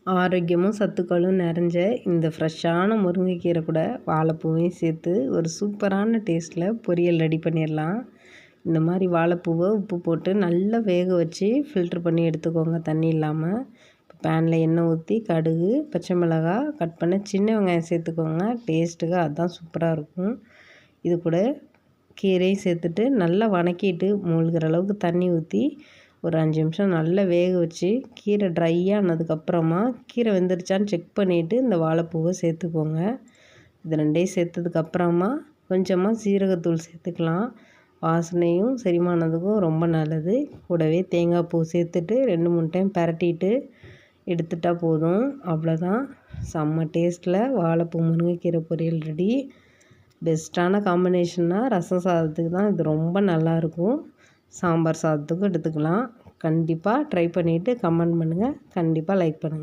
ஆரோக்கியமும் சத்துக்களும் நிறைஞ்ச இந்த ஃப்ரெஷ்ஷான முருங்கைக்கீரை கூட வாழைப்பூவையும் சேர்த்து ஒரு சூப்பரான டேஸ்ட்டில் பொரியல் ரெடி பண்ணிடலாம். இந்த மாதிரி வாழைப்பூவை உப்பு போட்டு நல்லா வேக வச்சு ஃபில்ட்ரு பண்ணி எடுத்துக்கோங்க தண்ணி இல்லாமல். பேனில் எண்ணெய் ஊற்றி கடுகு, பச்சை மிளகாய், கட் பண்ண சின்ன வெங்காயம் சேர்த்துக்கோங்க. டேஸ்ட்டுக்கு அதுதான் சூப்பராக இருக்கும். இது கூட கீரையும் சேர்த்துட்டு நல்லா வதக்கிட்டு மூழ்கிற அளவுக்கு தண்ணி ஊற்றி ஒரு 5 நிமிஷம் நல்லா வேக வச்சு கீரை ட்ரையானதுக்கப்புறமா கீரை வெந்துருச்சான்னு செக் பண்ணிவிட்டு இந்த வாழைப்பூவை சேர்த்துக்கோங்க. இது ரெண்டையும் சேர்த்ததுக்கப்புறமா கொஞ்சமாக சீரகத்தூள் சேர்த்துக்கலாம். வாசனையும் செரிமானத்துக்கும் ரொம்ப நல்லது. கூடவே தேங்காய் பூ சேர்த்துட்டு 2-3 டைம் பரட்டிட்டு எடுத்துட்டால் போதும். அவ்வளோதான், செம்ம டேஸ்ட்டில் வாழைப்பூ முருங்கைக்கீரை பொரியல் ரெடி. பெஸ்ட்டான காம்பினேஷன்னா ரசம் சாதத்துக்கு தான் இது ரொம்ப நல்லாயிருக்கும். சாம்பார் சாதத்துக்கும் எடுத்துக்கலாம். கண்டிப்பாக ட்ரை பண்ணிவிட்டு கமெண்ட் பண்ணுங்கள். கண்டிப்பாக லைக் பண்ணுங்கள்.